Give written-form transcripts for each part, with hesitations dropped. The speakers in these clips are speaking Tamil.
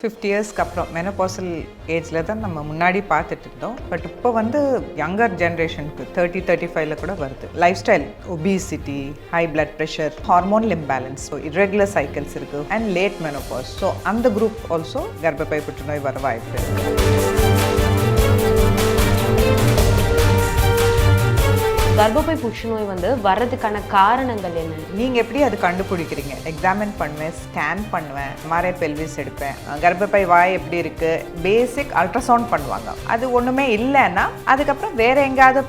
50 இயர்ஸ்க்கு அப்புறம் மெனோபாசல் ஏஜில் தான் நம்ம முன்னாடி பார்த்துட்டு இருந்தோம். பட் இப்போ வந்து யங்கர் ஜென்ரேஷனுக்கு 30-35ல கூட வருது. Life style, obesity, high blood pressure, hormonal imbalance, irregular cycles இருக்குது அண்ட் லேட் மெனோபாஸ். ஸோ அந்த குரூப் ஆல்சோ கர்ப்பப்பை புற்றுநோய் வர வாய்ப்பு இருக்குது. கர்ப்பப்பை புற்றுநோய் வர்றதுக்கான காரணங்கள் என்ன? நீங்கள் எப்படி அது கண்டுபிடிக்கிறீங்க? எக்ஸாமின் பண்ணுவேன், ஸ்கேன் பண்ணுவேன், எம்ஆர்ஐ பெல்விஸ் எடுப்பேன், கர்ப்பப்பை வாய் எப்படி இருக்குது, பேசிக் அல்ட்ராசவுண்ட் பண்ணுவாங்க. அது ஒன்றுமே இல்லைன்னா அதுக்கப்புறம் வேறு எங்கேயாவது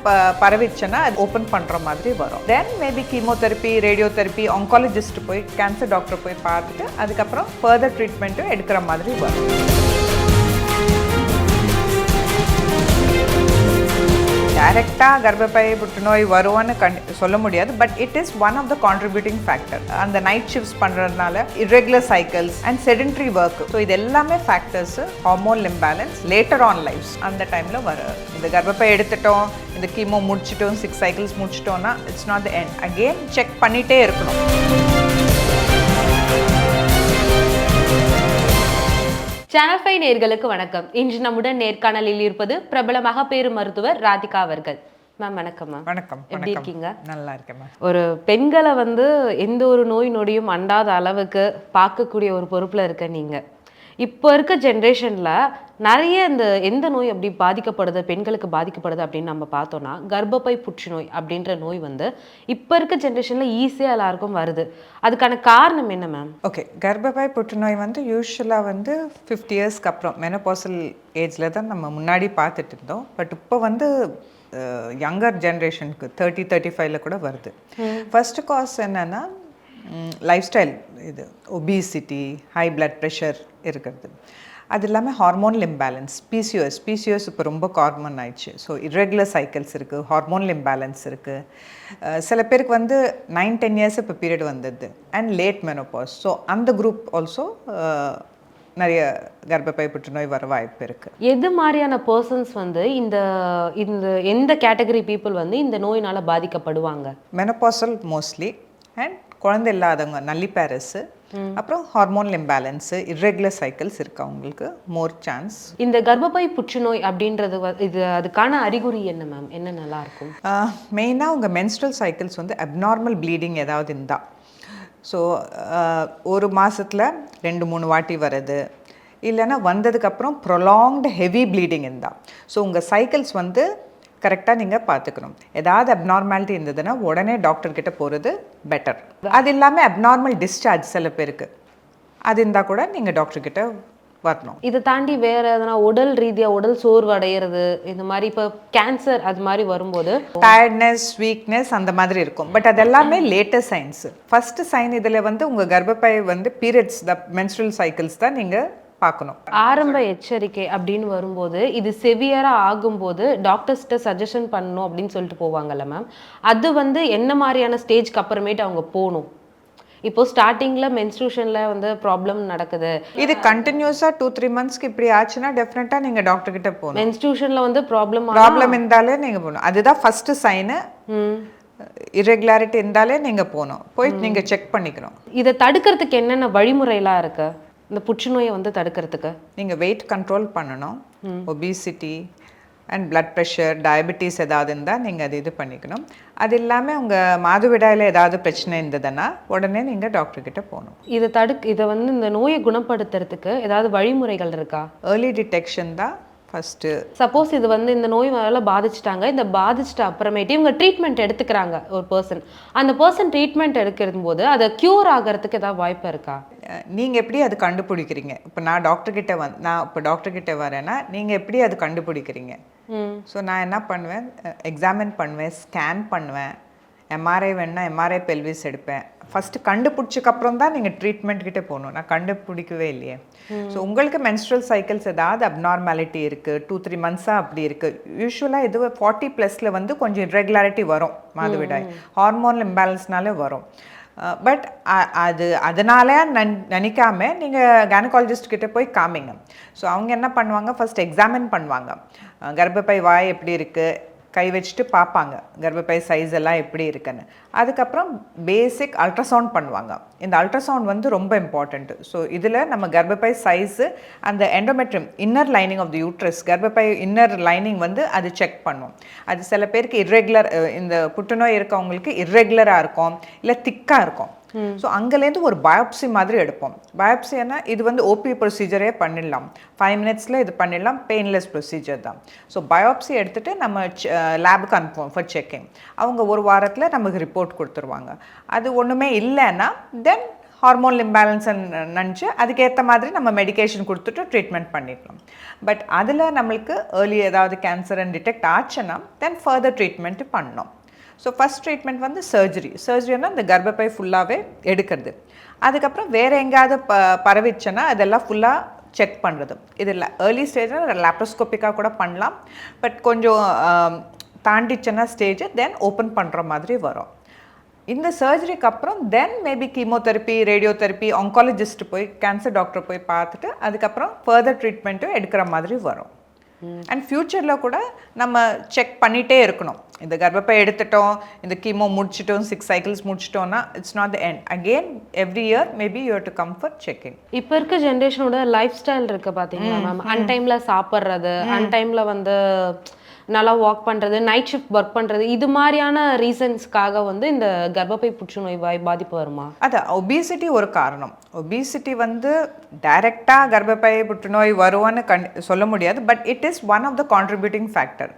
பரவிச்சுன்னா அது ஓப்பன் பண்ணுற மாதிரி வரும். தென் மேபி கீமோதெரப்பி, ரேடியோதெரப்பி, ஆங்காலஜிஸ்ட் போய் கேன்சர் டாக்டர் போய் பார்த்துட்டு அதுக்கப்புறம் ஃபர்தர் ட்ரீட்மெண்ட்டும் எடுக்கிற மாதிரி வரும். டைரெக்டாக கர்ப்பப்பை புற்றுநோய் வருவான்னு சொல்ல முடியாது. But it is one of the contributing factor. அந்த நைட் ஷிஃப்ட்ஸ் பண்ணுறதுனால, irregular cycles and sedentary work, so இது எல்லாமே factors. Hormonal imbalance later on life's அந்த டைமில் வரும். இந்த கர்ப்பப்பை எடுத்துட்டோம், இந்த கீமோ முடிச்சிட்டோம், 6 சைக்கிள்ஸ் முடிச்சிட்டோம்னா it's not the end. Again check பண்ணிகிட்டே இருக்கணும். சேனல் 5 நேயர்களுக்கு வணக்கம். இன்று நம்முடன் நேர்காணலில் இருப்பது பிரபல மகப்பேறு மருத்துவர் ராதிகா அவர்கள். மேம் வணக்கம். மேம் வணக்கம். எப்படி இருக்கீங்க? நல்லா இருக்கேன். ஒரு பெண்களை எந்த ஒரு நோய் நொடியும் அண்டாத அளவுக்கு பார்க்கக்கூடிய ஒரு பொறுப்பில் இருக்க நீங்கள், இப்போ இருக்க ஜென்ரேஷனில் நிறைய எந்த நோய் அப்படி பாதிக்கப்படுது, பெண்களுக்கு பாதிக்கப்படுது அப்படின்னு நம்ம பார்த்தோன்னா கர்ப்பப்பை புற்றுநோய் அப்படின்ற நோய் இப்போ இருக்க ஜென்ரேஷனில் ஈஸியாக எல்லாருக்கும் வருது. அதுக்கான காரணம் என்ன மேம்? ஓகே, கர்ப்பப்பை புற்றுநோய் யூஸ்வலாக 50 இயர்ஸ்க்கு அப்புறம் மெனோபாசல் ஏஜில் தான் நம்ம முன்னாடி பார்த்துட்டு இருந்தோம். பட் இப்போ யங்கர் ஜென்ரேஷனுக்கு 30-35ல கூட வருது. ஃபர்ஸ்ட் காஸ் என்னென்னா லைஃப் ஸ்டைல், இது ஒபிசிட்டி, ஹை பிளட் ப்ரெஷர் இருக்கிறது. அது இல்லாமல் ஹார்மோனல் இம்பேலன்ஸ், பிசிஓஎஸ் இப்போ ரொம்ப காமன் ஆயிடுச்சு. ஸோ இர்ரெகுலர் சைக்கிள்ஸ் இருக்குது, ஹார்மோனல் இம்பேலன்ஸ் இருக்குது. சில பேருக்கு 9-10 இயர்ஸ் இப்போ பீரியட் வந்தது அண்ட் லேட் மெனோபாஸ். ஸோ அந்த குரூப் ஆல்சோ நிறைய கர்ப்பப்பை புற்றுநோய் வர வாய்ப்பு இருக்குது. எது மாதிரியான பர்சன்ஸ் இந்த இந்த எந்த கேட்டகரி பீப்புள் இந்த நோயினால் பாதிக்கப்படுவாங்க? மெனோபாசல் மோஸ்ட்லி, அண்ட் குழந்தை இல்லாதவங்க, நல்லிபேரஸு, அப்புறம் ஹார்மோனல் இம்பேலன்ஸு, இர்ரெகுலர் சைக்கிள்ஸ் இருக்கு, அவங்களுக்கு மோர் சான்ஸ். இந்த கர்ப்பப்பை புற்றுநோய் அப்படின்றது இது அதுக்கான அறிகுறி என்ன மேம்? என்ன நல்லா இருக்கும்? மெயினாக உங்கள் மென்ஸ்ட்ரல் சைக்கிள்ஸ் அப்நார்மல் ப்ளீடிங் ஏதாவது இருந்தால், ஸோ ஒரு மாதத்தில் 2-3 வாட்டி வருது, இல்லைன்னா வந்ததுக்கப்புறம் ப்ரொலாங்டு ஹெவி ப்ளீடிங் இருந்தால், ஸோ உங்கள் சைக்கிள்ஸ் கரெக்டாக நீங்கள் பார்த்துக்கணும். ஏதாவது அப்நார்மாலிட்டி இருந்ததுன்னா உடனே டாக்டர்கிட்ட போகிறது பெட்டர். அது இல்லாமல் அப்நார்மல் டிஸ்சார்ஜ் சில பேருக்கு அது இருந்தால் கூட நீங்கள் டாக்டர்கிட்ட வரணும். இதை தாண்டி வேறு எதனா உடல் ரீதியாக உடல் சோர்வு அடைகிறது, இந்த மாதிரி இப்போ கேன்சர் அது மாதிரி வரும்போது டயர்ட்னஸ், வீக்னஸ் அந்த மாதிரி இருக்கும். பட் அது எல்லாமே லேட்டஸ்ட் சைன்ஸு. ஃபஸ்ட்டு சைன் இதில் உங்கள் கர்ப்பப்பை பீரியட்ஸ், த மென்ஸ்ட்ரல் சைக்கிள்ஸ் தான் நீங்கள் பார்க்கணும். ஆரம்ப எச்சரிக்கை அப்படின்னு வரும்போது, இது செவியராக ஆகும்போது டாக்டர்ஸ்கிட்ட சஜஷன் பண்ணணும் அப்படின்னு சொல்லிட்டு போவாங்கல்ல மேம், அது என்ன மாதிரியான ஸ்டேஜ்க்கு அப்புறமேட்டு அவங்க போகணும்? இப்போ ஸ்டார்டிங்கில் மென்ஸ்ட்ரூஷனில் ப்ராப்ளம் நடக்குது, இது கண்டினியூஸாக 2-3 மந்த்ஸ்க்கு இப்படி ஆச்சுன்னா டெஃபினட்டாக நீங்கள் டாக்டர் கிட்ட போகணும். மென்ஸ்ட்ரூஷனில் ப்ராப்ளம் இருந்தாலே நீங்கள் போகணும். அதுதான் ஃபஸ்ட்டு சைனு. இர்ரெகுலாரிட்டி இருந்தாலே நீங்கள் போகணும், போய் நீங்கள் செக் பண்ணிக்கணும். இதை தடுக்கிறதுக்கு என்னென்ன வழிமுறையெல்லாம் இருக்கு? இந்த புற்றுநோயை தடுக்கிறதுக்கு நீங்கள் வெயிட் கண்ட்ரோல் பண்ணணும், obesity and blood pressure, diabetes ஏதாவது இருந்தால் நீங்கள் அது இது பண்ணிக்கணும். அது இல்லாமல் உங்கள் மாதவிடாயில் ஏதாவது பிரச்சனை இருந்ததுன்னா உடனே நீங்கள் டாக்டர்கிட்ட போகணும். இதை இந்த நோயை குணப்படுத்துறதுக்கு ஏதாவது வழிமுறைகள் இருக்கா? ஏர்லி டிடெக்ஷன் தான் ஃபஸ்ட்டு. சப்போஸ் இது இந்த நோய் மேலே பாதிச்சிட்டாங்க, இந்த பாதிச்சிட்ட அப்புறமேட்டு இவங்க ட்ரீட்மெண்ட் எடுத்துக்கிறாங்க ஒரு பர்சன், அந்த பர்சன் ட்ரீட்மெண்ட் எடுக்கிறது போது அதை க்யூர் ஆகிறதுக்கு ஏதாவது வாய்ப்பு இருக்கா? நீங்கள் எப்படி அது கண்டுபிடிக்கிறீங்க? இப்போ நான் டாக்டர்கிட்ட வரேன்னா நீங்கள் எப்படி அது கண்டுபிடிக்கிறீங்க? ஸோ நான் என்ன பண்ணுவேன், எக்ஸாமின் பண்ணுவேன், ஸ்கேன் பண்ணுவேன், எம்ஆர்ஐ வேணுன்னா எம்ஆர்ஐ பெல்விஸ் எடுப்பேன். ஃபஸ்ட்டு கண்டுபிடிச்சக்கப்புறம் தான் நீங்கள் ட்ரீட்மெண்ட் கிட்டே போகணும். நான் கண்டுபிடிக்கவே இல்லையே. ஸோ உங்களுக்கு மென்ஸ்ட்ரல் சைக்கிள்ஸ் ஏதாவது அப்நார்மாலிட்டி இருக்குது, 2-3 மந்த்ஸாக அப்படி இருக்குது. யூஸ்வலாக இது 40+ கொஞ்சம் இர்ரெகுலாரிட்டி வரும், மாதவிடாய் ஹார்மோனல் இம்பேலன்ஸ்னாலே வரும். பட் அதனால நினைக்காம நீங்கள் கைனகாலஜிஸ்ட் கிட்டே போய் காமிங்க. ஸோ அவங்க என்ன பண்ணுவாங்க, ஃபஸ்ட் எக்ஸாமின் பண்ணுவாங்க, கர்ப்பப்பை வாய் எப்படி இருக்குது, கை வச்சுட்டு பார்ப்பாங்க கர்ப்பப்பை சைஸ் எல்லாம் எப்படி இருக்குன்னு. அதுக்கப்புறம் பேசிக் அல்ட்ராசவுண்ட் பண்ணுவாங்க. இந்த அல்ட்ராசவுண்ட் வந்து ரொம்ப இம்பார்ட்டண்ட்டு. ஸோ இதில் நம்ம கர்ப்பப்பை சைஸு, அந்த endometrium inner lining of the uterus, கர்ப்பப்பை இன்னர் லைனிங் வந்து அது செக் பண்ணும். அது சில பேருக்கு இர்ரெகுலர், இந்த புற்றுநோய் இருக்கவங்களுக்கு இர்ரெகுலராக இருக்கும், இல்லை திக்காக இருக்கும். ஸோ அங்கேருந்து ஒரு பயோப்சி மாதிரி எடுப்போம். பயோப்சின்னா இது வந்து ஓபி ப்ரொசீஜரே பண்ணிடலாம், 5 minutesல இது பண்ணிடலாம், பெயின்லெஸ் ப்ரொசீஜர் தான். ஸோ பயோப்சி எடுத்துகிட்டு நம்ம லேபுக்கு அனுப்புவோம் ஃபார் செக்கிங். அவங்க ஒரு வாரத்தில் நமக்கு ரிப்போர்ட் கொடுத்துருவாங்க. அது ஒன்றுமே இல்லைன்னா தென் ஹார்மோன் இம்பேலன்ஸ் நினச்சி அதுக்கேற்ற மாதிரி நம்ம மெடிகேஷன் கொடுத்துட்டு ட்ரீட்மெண்ட் பண்ணிக்கலாம். பட் அதில் நம்மளுக்கு ஏர்லி ஏதாவது கேன்சர் டிடெக்ட் ஆச்சுன்னா தென் ஃபர்தர் ட்ரீட்மெண்ட்டு பண்ணணும். ஸோ ஃபஸ்ட் ட்ரீட்மெண்ட் வந்து சர்ஜரினா இந்த கர்ப்பப்பை ஃபுல்லாகவே எடுக்கிறது. அதுக்கப்புறம் வேறு எங்கேயாவது பரவிச்சுன்னா அதெல்லாம் ஃபுல்லாக செக் பண்ணுறது. இது ஏர்லி ஸ்டேஜில் லேப்ரோஸ்கோப்பிக்காக கூட பண்ணலாம். பட் கொஞ்சம் தாண்டிச்சுன்னா ஸ்டேஜ் தென் ஓப்பன் பண்ணுற மாதிரி வரும். இந்த சர்ஜரிக்கு அப்புறம் தென் மேபி கீமோதெரப்பி, ரேடியோதெரப்பி, ஆங்காலஜிஸ்ட் போய் கேன்சர் டாக்டர் போய் பார்த்துட்டு அதுக்கப்புறம் ஃபர்தர் ட்ரீட்மெண்ட்டும் எடுக்கிற மாதிரி வரும். அண்ட் ஃப்யூச்சரில் கூட நம்ம செக் பண்ணிகிட்டே இருக்கணும். இந்த கர்ப்பப்பை எடுத்துட்டோம், இந்த கீமோ முடிச்சிட்டோம், 6 cycles முடிச்சிட்டோம்னா it's not the end. Again every year maybe you have to come for checking. இப்போ இருக்க ஜென்ரேஷனோட லைஃப் ஸ்டைல் இருக்குது பார்த்தீங்களா மேம், அன்டைமில் சாப்பிட்றது, அன்டைமில் வந்து நல்லா வாக் பண்ணுறது, நைட் ஷிஃப்ட் ஒர்க் பண்ணுறது, இது மாதிரியான ரீசன்ஸ்க்காக வந்து இந்த கர்ப்பப்பை புற்றுநோய் பாதிப்பு வருமா? அது ஒபிசிட்டி ஒரு காரணம். ஒபிசிட்டி வந்து டைரெக்டாக கர்ப்பப்பை புற்றுநோய் வருவான்னு சொல்ல முடியாது. But it is one of the contributing factor.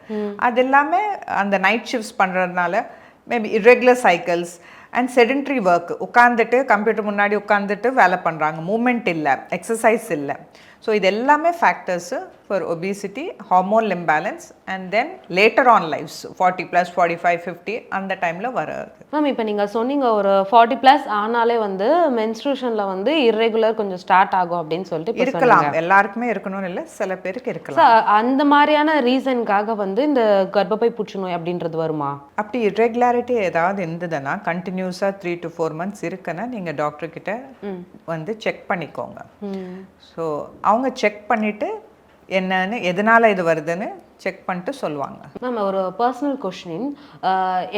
அது எல்லாமே அந்த நைட் ஷிஃப்ட்ஸ் பண்ணுறதுனால, maybe irregular cycles and sedentary work, உட்காந்துட்டு கம்ப்யூட்டர் முன்னாடி உட்காந்துட்டு வேலை பண்ணுறாங்க, மூமெண்ட் இல்லை, எக்ஸசைஸ் இல்லை. ஸோ இது எல்லாமே factors for obesity, hormone imbalance and then later on life's 40+, 45, 50 அந்த டைமில் வராது. மேம் இப்போ நீங்கள் சொன்னீங்க ஒரு 40+ ஆனாலே வந்து மென்ஸ்ட்ரூஷனில் வந்து இர்ரெகுலர் கொஞ்சம் ஸ்டார்ட் ஆகும் அப்படின்னு சொல்லிட்டு இருக்கலாம். எல்லாருக்குமே இருக்கணும்னு இல்லை, சில பேருக்கு இருக்கலாம். அந்த மாதிரியான ரீசனுக்காக வந்து இந்த கர்ப்பப்பை புற்றுநோய் அப்படின்றது வருமா? அப்படி இர்ரெகுலாரிட்டி ஏதாவது இருந்ததுன்னா கண்டினியூஸாக 3 to 4 months இருக்குன்னா நீங்கள் டாக்டர்கிட்ட வந்து செக் பண்ணிக்கோங்க. ஸோ அவங்க செக் பண்ணிவிட்டு என்னன்னு, எதனால் இது வருதுன்னு செக் பண்ணிட்டு சொல்லுவாங்க. மேம் ஒரு பர்சனல் கொஸ்டின்,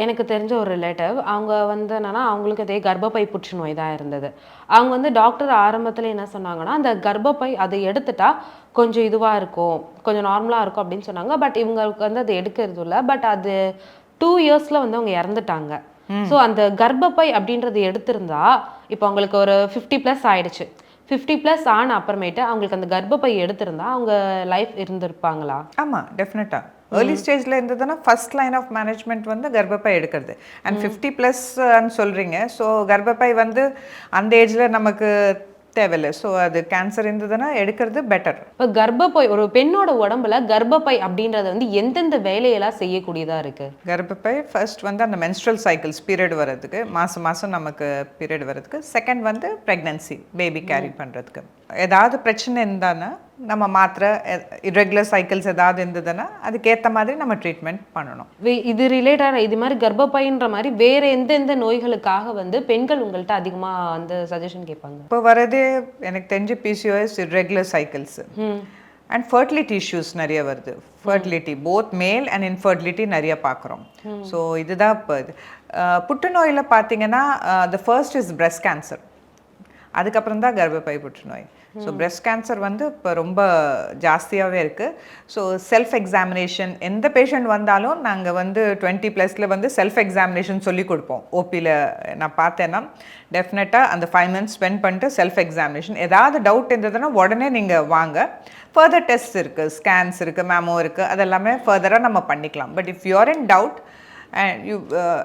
எனக்கு தெரிஞ்ச ஒரு ரிலேட்டிவ், அவங்க வந்து என்னன்னா அவங்களுக்கு அதே கர்ப்பப்பை புற்றுநோய் தான் இருந்தது. அவங்க வந்து டாக்டர் ஆரம்பத்தில் என்ன சொன்னாங்கன்னா, அந்த கர்ப்பப்பை அதை எடுத்துட்டா கொஞ்சம் இதுவாக இருக்கும், கொஞ்சம் நார்மலாக இருக்கும் அப்படின்னு சொன்னாங்க. பட் இவங்களுக்கு வந்து அதை எடுக்கிறது இல்லை. பட் அது 2 yearsல வந்து அவங்க இறந்துட்டாங்க. ஸோ அந்த கர்ப்பப்பை அப்படின்றது எடுத்திருந்தா இப்போ அவங்களுக்கு ஒரு 50+ ஆயிடுச்சு. 50+ ஆன அப்புறமேட்டு அவங்களுக்கு அந்த கர்ப்பப்பை எடுத்திருந்தா அவங்க லைஃப் இருந்திருப்பாங்களா? ஆமாம், டெஃபினட்டாக. ஏர்லி ஸ்டேஜில் இருந்ததுன்னா ஃபர்ஸ்ட் லைன் ஆஃப் மேனேஜ்மெண்ட் வந்து கர்ப்பப்பை எடுக்கிறது. அண்ட் 50+ன்னு சொல்கிறீங்க. ஸோ கர்ப்பப்பை வந்து அந்த ஏஜில் நமக்கு தேவையில்லை. ஸோ அது கேன்சர் இருந்ததுன்னா எடுக்கிறது பெட்டர். இப்போ கர்ப்பப்பை, ஒரு பெண்ணோட உடம்புல கர்ப்பப்பை அப்படின்றது வந்து எந்தெந்த வேலையெல்லாம் செய்யக்கூடியதாக இருக்குது? கர்ப்பப்பை ஃபர்ஸ்ட் வந்து அந்த மென்ஸ்ட்ரல் சைக்கிள்ஸ் பீரியட் வர்றதுக்கு, மாதம் நமக்கு பீரியட் வர்றதுக்கு. செகண்ட் வந்து ப்ரெக்னன்சி, பேபி கேரி பண்ணுறதுக்கு. ஏதாவது பிரச்சனை இருந்தான்னா நம்ம மாத்திரை, இரெகுலர் சைக்கிள்ஸ் ஏதாவது இருந்ததுன்னா அதுக்கேற்ற மாதிரி நம்ம ட்ரீட்மெண்ட் பண்ணணும். இது ரிலேட்டடாக இது மாதிரி கர்ப்பப்பைன்ற மாதிரி வேறு எந்தெந்த நோய்களுக்காக வந்து பெண்கள் உங்கள்கிட்ட அதிகமாக அந்த சஜஷன் கேட்பாங்க? இப்போ வரதே எனக்கு தெரிஞ்சு PCOS, irregular cycles and fertility issues நிறைய வருது. Fertility both male and infertility நிறைய பார்க்குறோம். ஸோ இதுதான் இப்போ இது. புற்றுநோயில் பார்த்தீங்கன்னா the first is breast cancer, அதுக்கப்புறம் தான் கர்ப்பப்பை புற்றுநோய். ஸோ பிரெஸ்ட் கேன்சர் வந்து இப்போ ரொம்ப ஜாஸ்தியாகவே இருக்குது. ஸோ செல்ஃப் எக்ஸாமினேஷன், எந்த பேஷண்ட் வந்தாலும் நாங்கள் வந்து 20+ல வந்து செல்ஃப் எக்ஸாமினேஷன் சொல்லி கொடுப்போம். ஓபியில் நான் பார்த்தேன்னா டெஃபினட்டாக அந்த 5 months ஸ்பெண்ட் பண்ணிட்டு செல்ஃப் எக்ஸாமினேஷன், ஏதாவது டவுட் இருந்ததுன்னா உடனே நீங்கள் வாங்க. ஃபர்தர் டெஸ்ட் இருக்குது, ஸ்கேன்ஸ் இருக்குது, மேமோ இருக்குது, அதெல்லாமே ஃபர்தராக நம்ம பண்ணிக்கலாம். But if you are in doubt and you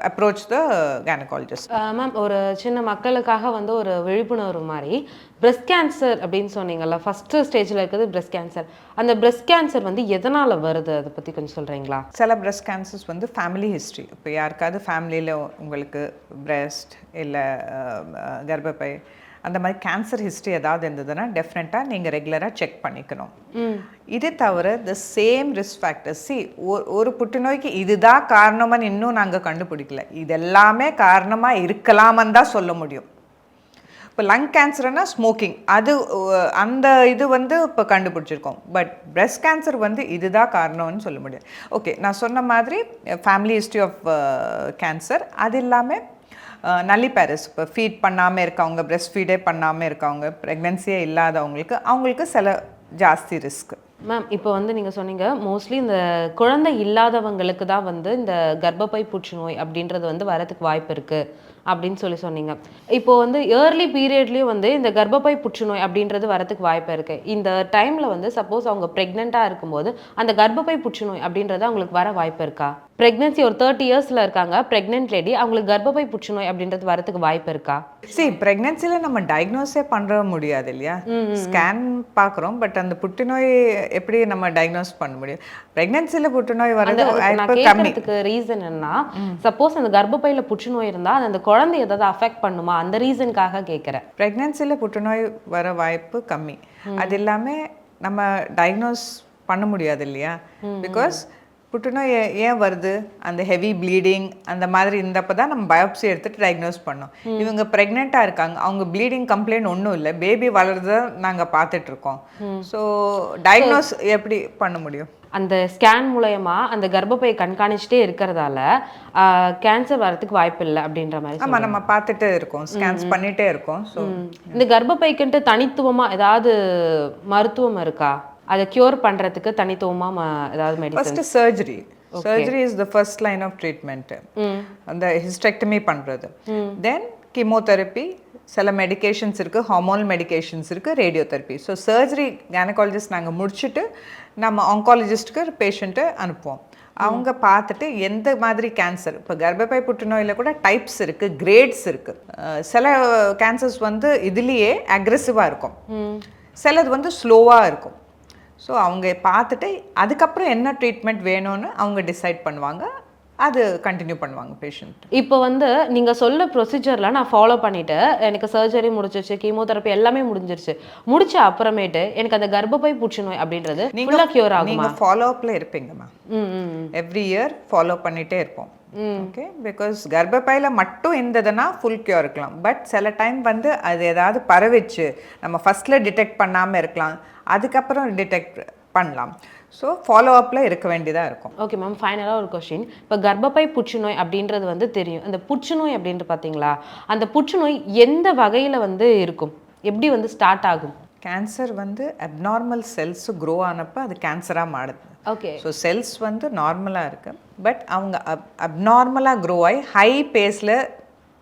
approach the gynecologist. Ma'am ஒரு சின்ன மக்களுக்காக வந்து ஒரு விழிப்புணர்வு மாதிரி, பிரெஸ்ட் கேன்சர் அப்படின்னு சொன்னீங்கல்ல, ஃபஸ்ட்டு ஸ்டேஜில் இருக்கிறது பிரெஸ்ட் கேன்சர். அந்த பிரெஸ்ட் கேன்சர் வந்து எதனால் வருது, அதை பற்றி கொஞ்சம் சொல்கிறீங்களா? சில பிரெஸ்ட் கேன்சர்ஸ் வந்து ஃபேமிலி ஹிஸ்ட்ரி. இப்போ யாருக்காவது ஃபேமிலியில் உங்களுக்கு பிரெஸ்ட் இல்லை கர்ப்பப்பை அந்த மாதிரி கேன்சர் ஹிஸ்ட்ரி ஏதாவது இருந்ததுன்னா டெஃபினட்டாக நீங்கள் ரெகுலராக செக் பண்ணிக்கணும். இது தவிர த சேம் ரிஸ்க் ஃபேக்டர்ஸ், ஒரு புற்றுநோய்க்கு இதுதான் காரணமான்னு இன்னும் நாங்கள் கண்டுபிடிக்கல. இது எல்லாமே காரணமாக இருக்கலாமன்னு தான் சொல்ல முடியும். இப்போ லங் கேன்சர்னா ஸ்மோக்கிங் அது அந்த இது வந்து இப்போ கண்டுபிடிச்சிருக்கோம். பட் பிரெஸ்ட் கேன்சர் வந்து இதுதான் காரணம்னு சொல்ல முடியாது. ஓகே, நான் சொன்ன மாதிரி ஃபேமிலி ஹிஸ்ட்ரி ஆஃப் கேன்சர், அது இல்லாமல் நல்லிபேரஸ், இப்போ ஃபீட் பண்ணாமல் இருக்கவங்க, பிரெஸ்ட் ஃபீடே பண்ணாமல் இருக்கவங்க, ப்ரெக்னென்சியே இல்லாதவங்களுக்கு அவங்களுக்கு சில ஜாஸ்தி ரிஸ்க். மேம் இப்போ வந்து நீங்கள் சொன்னீங்க மோஸ்ட்லி இந்த குழந்தை இல்லாதவங்களுக்கு தான் வந்து இந்த கர்ப்பப்பை புற்றுநோய் அப்படின்றது வந்து வரதுக்கு வாய்ப்பு இருக்குது அப்படின்னு சொன்னீங்க. இப்போ வந்து ஏர்லி பீரியட்லேயும் வந்து இந்த கர்ப்பப்பை புற்றுநோய் அப்படின்றது வரதுக்கு வாய்ப்பு இருக்குது. இந்த டைமில் வந்து சப்போஸ் அவங்க ப்ரெக்னெண்ட்டாக இருக்கும்போது அந்த கர்ப்பப்பை புற்றுநோய் அப்படின்றது அவங்களுக்கு வர வாய்ப்பு இருக்கா? ப்ரெக்னென்சி ஒரு 30 இயர்ஸில் இருக்காங்க, ப்ரெக்னென்ட் லேடி, அவங்களுக்கு கர்ப்பப்பை புற்றுநோய் அப்படின்றது வரதுக்கு வாய்ப்பு இருக்கா? ப்ரெக்னென்சியில் நம்ம டயக்னோஸே பண்ணுற முடியாது இல்லையா? ஸ்கேன் பார்க்குறோம், பட் அந்த புற்றுநோய் எப்படி நம்ம டயக்னோஸ் பண்ண முடியும்? ப்ரெக்னென்சியில் புற்றுநோய் வரது கம்மி. ரீசன் என்ன, சப்போஸ் அந்த கர்ப்பப்பையில் புற்றுநோய் இருந்தால் அந்த குழந்தை ஏதாவது அஃபெக்ட் பண்ணுமா, அந்த ரீசனுக்காக கேட்குறேன். ப்ரெக்னென்சியில் புற்றுநோய் வர வாய்ப்பு கம்மி. அது இல்லாமல் நம்ம டயக்னோஸ் பண்ண முடியாது இல்லையா? பிகாஸ் புற்றுநோய் ஏன் வருது, அந்த ஹெவி ப்ளீடிங் அந்த மாதிரி இருந்தப்போ தான் நம்ம பயோப்சி எடுத்துகிட்டு டயக்னோஸ் பண்ணோம். இவங்க ப்ரெக்னெண்ட்டாக இருக்காங்க, அவங்க ப்ளீடிங் கம்ப்ளைண்ட் ஒன்றும் இல்லை, பேபி வளர்றத நாங்கள் பார்த்துட்ருக்கோம். ஸோ டயக்னோஸ் எப்படி பண்ண முடியும்? அந்த ஸ்கேன் மூலயமா அந்த கர்ப்பப்பையை கண்காணிச்சுட்டே இருக்கிறதால கேன்சர் வரதுக்கு வாய்ப்பு இல்லை அப்படின்ற மாதிரி. ஆமாம், நம்ம பார்த்துட்டே இருக்கோம், ஸ்கேன்ஸ் பண்ணிகிட்டே இருக்கோம். ஸோ இந்த கர்ப்பப்பைக்குன்ட்டு தனித்துவமாக ஏதாவது மருத்துவம் இருக்கா? அதை க்யூர் பண்ணுறதுக்கு தனித்துவமாக ஏதாவது medicine? First surgery is the first line of treatment. அந்த ஹிஸ்டெக்டமி பண்ணுறது, தென் கீமோதெரப்பி, சில மெடிகேஷன்ஸ் இருக்குது, ஹார்மோனல் மெடிகேஷன்ஸ் இருக்குது, ரேடியோதெரப்பி. ஸோ சர்ஜரி கைனகாலஜிஸ்ட் நாங்கள் முடிச்சுட்டு நம்ம ஆங்காலஜிஸ்ட்டுக்கு பேஷண்ட்டை அனுப்புவோம். அவங்க பார்த்துட்டு எந்த மாதிரி கேன்சர், இப்போ கர்ப்பப்பை புற்றுநோயில் கூட டைப்ஸ் இருக்குது, கிரேட்ஸ் இருக்குது. சில கேன்சர்ஸ் வந்து இதுலேயே அக்ரெசிவாக இருக்கும், சிலது வந்து ஸ்லோவாக இருக்கும். ஸோ அவங்க பார்த்துட்டு அதுக்கப்புறம் என்ன ட்ரீட்மெண்ட் வேணும்னு அவங்க டிசைட் பண்ணுவாங்க, அது கண்டினியூ பண்ணுவாங்க பேஷண்ட். இப்போ வந்து நீங்கள் சொல்ல ப்ரொசீஜரில் நான் ஃபாலோ பண்ணிவிட்டு எனக்கு சர்ஜரி முடிஞ்சிருச்சு, கீமோதெரப்பி எல்லாமே முடிஞ்சிருச்சு, முடிச்ச அப்புறமேட்டு எனக்கு அந்த கர்ப்பப்பை புற்றுநோய் அப்படின்றது ஃபுல்லாக க்யூர் ஆகும்? நீங்கள் ஃபாலோ அப்பில் இருப்பீங்கம்மா, எவ்ரி இயர் ஃபாலோ பண்ணிகிட்டே இருப்போம். ஓகே, பிகாஸ் கர்ப்பப்பையில் மட்டும் இருந்ததுன்னா ஃபுல் க்யூர் இருக்கலாம். பட் சில டைம் வந்து அது ஏதாவது பரவிச்சு, நம்ம ஃபஸ்ட்டில் டிடெக்ட் பண்ணாமல் இருக்கலாம், அதுக்கப்புறம் டிடெக்ட் பண்ணலாம். ஸோ ஃபாலோ அப்பில் இருக்க வேண்டியதாக இருக்கும். ஓகே மேம், ஃபைனலாக ஒரு கொஸ்டின். இப்போ கர்ப்பப்பை புற்றுநோய் அப்படின்றது வந்து தெரியும், அந்த புற்றுநோய் அப்படின்ட்டு பார்த்தீங்களா, அந்த புற்றுநோய் எந்த வகையில் வந்து இருக்கும், எப்படி வந்து ஸ்டார்ட் ஆகும்? கேன்சர் வந்து அப்நார்மல் செல்ஸ் க்ரோ ஆனப்போ அது கேன்சராக மாறுது. ஓகே, ஸோ செல்ஸ் வந்து நார்மலாக இருக்குது, பட் அவங்க அப்நார்மலாக க்ரோ ஆகி ஹை பேஸில்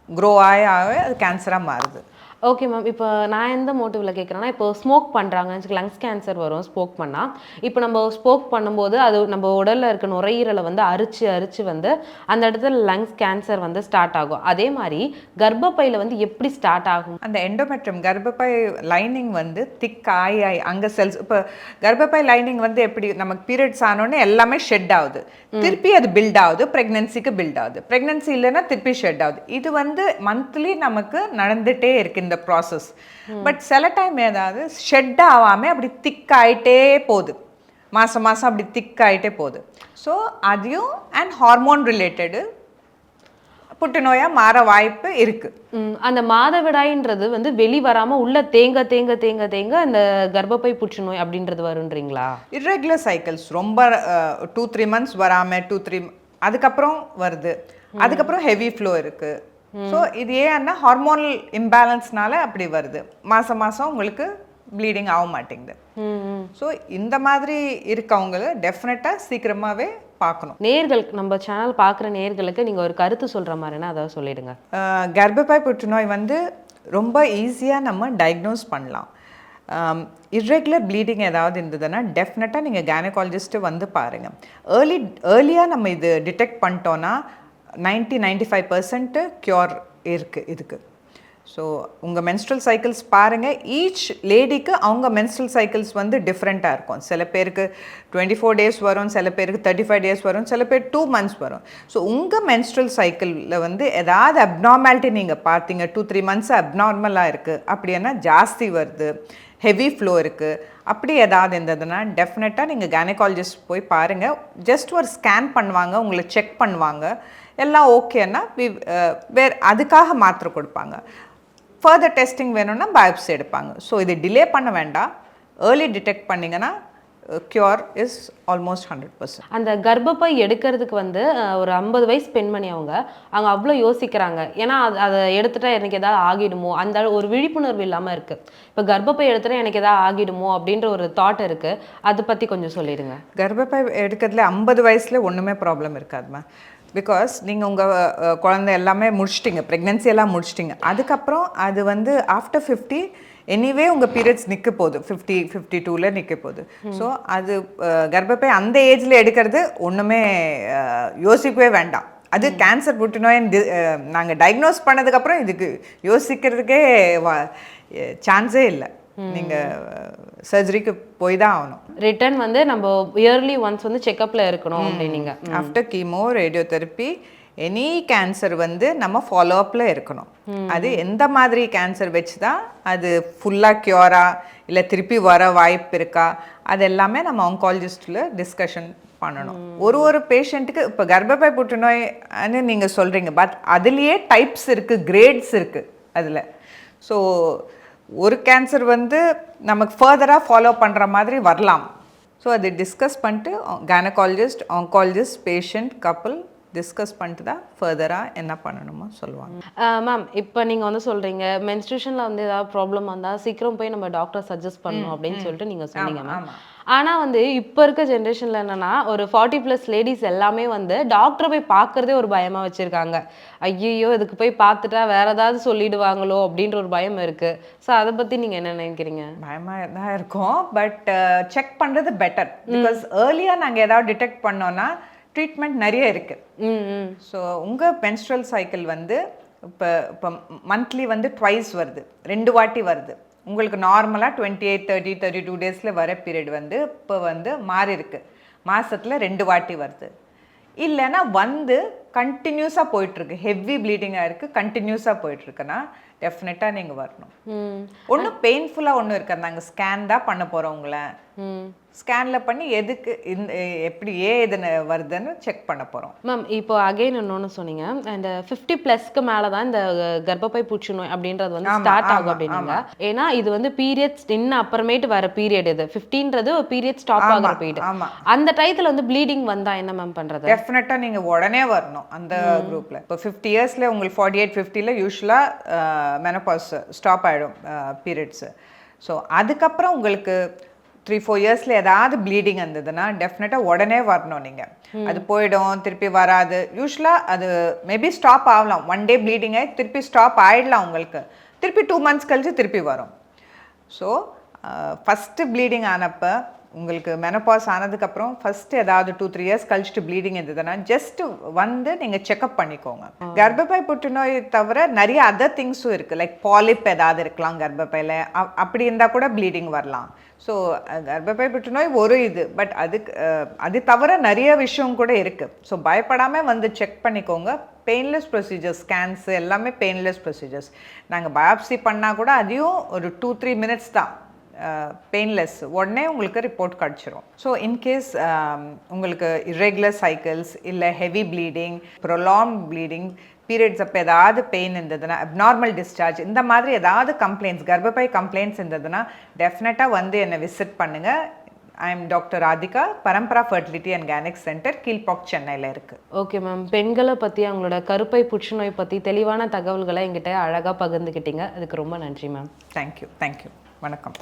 க்ரோ ஆகி அது கேன்சராக மாறுது. ஓகே மேம், இப்போ நான் எந்த மோட்டிவில் கேட்குறேன்னா, இப்போ ஸ்மோக் பண்ணுறாங்கன்னு லங்ஸ் கேன்சர் வரும் ஸ்மோக் பண்ணால். இப்போ நம்ம ஸ்மோக் பண்ணும்போது அது நம்ம உடலில் இருக்க நுரையீரலை வந்து அரிச்சு வந்து அந்த இடத்துல லங்ஸ் கேன்சர் வந்து ஸ்டார்ட் ஆகும். அதே மாதிரி கர்ப்பப்பையில் வந்து எப்படி ஸ்டார்ட் ஆகும்? அந்த எண்டோமெட்ரியம் கர்ப்பப்பை லைனிங் வந்து திக் ஆகி அங்கே செல்ஸ், இப்போ கர்ப்பப்பை லைனிங் வந்து எப்படி நமக்கு பீரியட்ஸ் ஆனோடனே எல்லாமே ஷெட் ஆகுது, திருப்பி அது பில்ட் ஆகுது, ப்ரெக்னென்சிக்கு பில்ட் ஆகுது, ப்ரெக்னென்சி இல்லைன்னா திருப்பி ஷெட் ஆகுது. இது வந்து மந்த்லி நமக்கு நடந்துகிட்டே இருக்கு இந்த ப்ராசஸ். பட் சில டைம் ஏதாவது ஷெட் ஆகாமல் அப்படி திக் ஆகிட்டே போகுது, மாதம் மாதம் அப்படி திக் ஆகிட்டே போகுது. ஸோ அதையும் அண்ட் ஹார்மோன் ரிலேட்டடு புற்றுநோயாக மாற வாய்ப்பு இருக்குது. அந்த மாதவிடாயின்றது வந்து வெளி வராமல் உள்ள தேங்க தேங்க தேங்க தேங்க அந்த கர்ப்பப்பை புற்றுநோய் அப்படின்றது வருன்றீங்களா? இர்ரெகுலர் சைக்கிள்ஸ் ரொம்ப 2-3 months வராமல் 2-3 அதுக்கப்புறம் வருது, அதுக்கப்புறம் ஹெவி ஃப்ளோ இருக்குது. ஸோ இது ஏன்னா ஹார்மோனல் இம்பேலன்ஸ்னால அப்படி வருது, மாதம் மாதம் உங்களுக்கு ப்ளீடிங் ஆக மாட்டேங்குது. ஸோ இந்த மாதிரி இருக்கவங்கள டெஃபினட்டாக சீக்கிரமாகவே பார்க்கணும். நேர்கள், நம்ம சேனல் பார்க்குற நேர்களுக்கு நீங்கள் ஒரு கருத்து சொல்கிற மாதிரினா அதாவது சொல்லிடுங்க. கர்ப்பப்பை புற்றுநோய் வந்து ரொம்ப ஈஸியாக நம்ம டயக்னோஸ் பண்ணலாம். இர்ரெகுலர் ப்ளீடிங் ஏதாவது இருந்ததுன்னா டெஃபினட்டாக நீங்கள் கைனகாலஜிஸ்ட்டு வந்து பாருங்கள். ஏர்லியாக நம்ம இது டிடெக்ட் பண்ணிட்டோன்னா 90-95% க்யூர் இருக்குது இதுக்கு. ஸோ உங்கள் மென்ஸ்ட்ரல் சைக்கிள்ஸ் பாருங்கள், ஈச் லேடிக்கு அவங்க மென்ஸ்ட்ரல் சைக்கிள்ஸ் வந்து டிஃப்ரெண்ட்டாக இருக்கும். சில பேருக்கு 24 days வரும், சில பேருக்கு 35 days வரும், சில பேர் 2 months வரும். ஸோ உங்கள் மென்ஸ்ட்ரல் சைக்கிளில் வந்து ஏதாவது அப்நார்மாலிட்டி நீங்கள் பார்த்தீங்க, 2-3 months அப்நார்மலாக இருக்குது அப்படின்னா, ஜாஸ்தி வருது, ஹெவி ஃப்ளோ இருக்குது, அப்படி ஏதாவது இருந்ததுன்னா டெஃபினட்டாக நீங்கள் கைனகாலஜிஸ்ட் போய் பாருங்கள். ஜஸ்ட் ஒரு ஸ்கேன் பண்ணுவாங்க, உங்களை செக் பண்ணுவாங்க, எல்லாம் ஓகேன்னா வேறு அதுக்காக மாத்திரை கொடுப்பாங்க. ஃபர்தர் டெஸ்டிங் வேணும்னா பயோப்சி எடுப்பாங்க. ஸோ இது டிலே பண்ண வேண்டாம். ஏர்லி டிடெக்ட் பண்ணிங்கன்னா க்யூர் இஸ் ஆல்மோஸ்ட் 100%. அந்த கர்ப்பப்பை எடுக்கிறதுக்கு வந்து ஒரு 50 வயசு பெண்மணி அவங்க அவ்வளோ யோசிக்கிறாங்க. ஏன்னா அதை எடுத்துட்டா எனக்கு எதாவது ஆகிடுமோ, அந்த ஒரு விழிப்புணர்வு இல்லாமல் இருக்குது. இப்போ கர்ப்பப்பை எடுத்துட்டா எனக்கு எதாவது ஆகிடுமோ அப்படின்ற ஒரு தாட் இருக்குது. அதை பற்றி கொஞ்சம் சொல்லிடுங்க. கர்ப்பப்பை எடுக்கிறதுல 50 வயசில் ஒன்றுமே ப்ராப்ளம் இருக்காதுமா. பிகாஸ் நீங்கள் உங்கள் குழந்தை எல்லாமே முடிச்சிட்டிங்க, ப்ரெக்னென்சி எல்லாம் முடிச்சிட்டிங்க. அதுக்கப்புறம் அது வந்து ஆஃப்டர் 50 எனிவே உங்கள் பீரியட்ஸ் நிற்க போகுது, 52ல் நிற்க போகுது. ஸோ அது கர்ப்பப்பை அந்த ஏஜில் எடுக்கிறது ஒன்றுமே யோசிக்கவே வேண்டாம். அது கேன்சர் புற்றுநோய் நாங்கள் டயக்னோஸ் பண்ணதுக்கப்புறம் இதுக்கு யோசிக்கிறதுக்கே சான்ஸே இல்லை. நீங்கள் சர்ஜரிக்கு போய் தான் ஆகணும். ரிட்டர்ன் வந்து நம்ம இயர்லி ஒன்ஸ் வந்து செக்கப்பில் இருக்கணும் அப்படின்னீங்க. After chemo radiotherapy any cancer வந்து நம்ம ஃபாலோ அப்பில் இருக்கணும். அது எந்த மாதிரி கேன்சர் வச்சு தான் அது ஃபுல்லாக க்யூரா இல்லை திருப்பி வர வாய்ப்பு இருக்கா, அது எல்லாமே நம்ம ஆங்காலஜிஸ்டில் டிஸ்கஷன் பண்ணணும். ஒரு பேஷண்ட்டுக்கு இப்போ கர்ப்பப்பை புற்றுநோய்னு நீங்கள் சொல்கிறீங்க, பட் அதுலேயே டைப்ஸ் இருக்குது, கிரேட்ஸ் இருக்குது அதில். ஸோ ஒரு கேன்சர் வந்து நமக்கு ஃபர்தராக ஃபாலோ பண்ணுற மாதிரி வரலாம். ஸோ அது டிஸ்கஸ் பண்ணிட்டு gynaecologist, oncologist, patient, couple discuss பண்ணிட்டு தான் ஃபர்தராக என்ன பண்ணணுமோ சொல்லுவாங்க. மேம், இப்போ நீங்கள் வந்து சொல்கிறீங்க மென்ஸ்ட்ரேஷனில் வந்து ஏதாவது ப்ராப்ளம் வந்தால் சீக்கிரம் போய் நம்ம டாக்டர் சஜஸ்ட் பண்ணணும் அப்படின்னு சொல்லிட்டு நீங்கள் சொன்னீங்க மேம். ஆனால் வந்து இப்போ இருக்க ஜென்ரேஷனில் என்னென்னா ஒரு 40+ லேடிஸ் எல்லாமே வந்து டாக்டரை போய் பார்க்குறதே ஒரு பயமாக வச்சுருக்காங்க. ஐயோ இதுக்கு போய் பார்த்துட்டா வேறு ஏதாவது சொல்லிடுவாங்களோ அப்படின்ற ஒரு பயம் இருக்குது. ஸோ அதை பற்றி நீங்கள் என்ன நினைக்கிறீங்க? பயமாக தான் இருக்கும், பட் செக் பண்ணுறது பெட்டர். பிகாஸ் ஏர்லியாக நாங்கள் ஏதாவது டிடெக்ட் பண்ணோன்னா ட்ரீட்மெண்ட் நிறைய இருக்குது. ஸோ உங்கள் menstrual சைக்கிள் வந்து இப்போ மந்த்லி வந்து ட்வைஸ் வருது, 2 வாட்டி வருது. உங்களுக்கு நார்மலாக 28, 30, 32 டேஸில் வர பீரியட் வந்து இப்போ வந்து மாறி இருக்கு, மாதத்தில் 2 வாட்டி வருது. இல்லைன்னா வந்து கண்டினியூஸாக போயிட்டுருக்கு, ஹெவி ப்ளீடிங்காக இருக்குது, கண்டினியூஸாக போயிட்டுருக்குன்னா டெஃபினட்டாக நீங்கள் வரணும். ஒன்றும் பெயின்ஃபுல்லாக ஒன்றும் இருக்காது. நாங்கள் ஸ்கேன் தான் பண்ண போகிறோம் உங்களை. ஸ்கேனில் பண்ணி எதுக்கு இந்த எப்படி இதுன்னு வருதுன்னு செக் பண்ண போகிறோம். மேம், இப்போ அகைன் இன்னொன்று சொன்னீங்க, இந்த 50+க்கு மேலே தான் இந்த கர்ப்பப்பை புற்றுநோய் அப்படின்றது வந்து ஸ்டார்ட் ஆகும் அப்படின்னாங்க. ஏன்னா இது வந்து பீரியட்ஸ் இன்னும் அப்புறமேட்டு வர பீரியட். இது 15ன்றது பீரியட் ஸ்டாப் ஆகிற பீரியட். அந்த டயத்தில் வந்து ப்ளீடிங் வந்தால் என்ன மேம் பண்ணுறது? டெஃபினட்டாக நீங்கள் உடனே வரணும் அந்த குரூப்பில். இப்போ 50 இயர்ஸில் உங்களுக்கு 48, 50ல் யூஸ்வலாக மெனோபாஸ் ஸ்டாப் ஆகிடும் பீரியட்ஸு. ஸோ அதுக்கப்புறம் உங்களுக்கு 3-4 இயர்ஸில் ஏதாவது ப்ளீடிங் இருந்ததுன்னா டெஃபினட்டாக உடனே வரணும். நீங்கள் அது போயிடும், திருப்பி வராது. யூஸ்வலாக அது மேபி ஸ்டாப் ஆகலாம், 1 டே ப்ளீடிங் ஆகி திருப்பி ஸ்டாப் ஆகிடலாம், உங்களுக்கு திருப்பி 2 மந்த்ஸ் கழிச்சு திருப்பி வரும். ஸோ ஃபஸ்ட்டு ப்ளீடிங் ஆனப்போ உங்களுக்கு மெனோபாஸ் ஆனதுக்கப்புறம் ஃபஸ்ட்டு ஏதாவது 2-3 இயர்ஸ் கழிச்சுட்டு ப்ளீடிங் இருந்ததுன்னா ஜஸ்ட் வந்து நீங்கள் செக்அப் பண்ணிக்கோங்க. கர்ப்பப்பை புற்றுநோய் தவிர நிறைய அதர் திங்ஸும் இருக்குது. லைக் பாலிப் ஏதாவது இருக்கலாம் கர்ப்பப்பையில், அப்படி இருந்தால் கூட ப்ளீடிங் வரலாம். ஸோ கர்ப்பப்பை புற்றுநோய் ஒரு இது, பட் அது தவிர நிறைய விஷயம் கூட இருக்குது. ஸோ பயப்படாமல் வந்து செக் பண்ணிக்கோங்க. பெயின்லெஸ் ப்ரொசீஜர்ஸ், ஸ்கேன்ஸ் எல்லாமே பெயின்லெஸ் ப்ரொசீஜர்ஸ். நாங்கள் பயாப்சி பண்ணால் கூட அதையும் ஒரு 2-3 மினிட்ஸ் தான், பெயின்லெஸ். உடனே உங்களுக்கு ரிப்போர்ட் கிடச்சிரும். ஸோ இன்கேஸ் உங்களுக்கு இர்ரெகுலர் சைக்கிள்ஸ் இல்லை heavy bleeding, prolonged bleeding, periods அப்போ ஏதாவது பெயின் இருந்ததுன்னா, அப்நார்மல் டிஸ்சார்ஜ், இந்த மாதிரி ஏதாவது கம்ப்ளைண்ட்ஸ், கர்ப்பப்பை கம்ப்ளைண்ட்ஸ் இருந்ததுன்னா டெஃபினட்டாக வந்து என்னை விசிட் பண்ணுங்கள். I am doctor Radhika, Parampara fertility and gynaec centre, Kilpauk, சென்னையில் இருக்குது. ஓகே மேம், பெண்களை பற்றி அவங்களோட கருப்பை புற்றுநோய் பற்றி தெளிவான தகவல்களை எங்கிட்ட அழகாக பகிர்ந்துக்கிட்டீங்க. அதுக்கு ரொம்ப நன்றி மேம். தேங்க்யூ. வணக்கம்.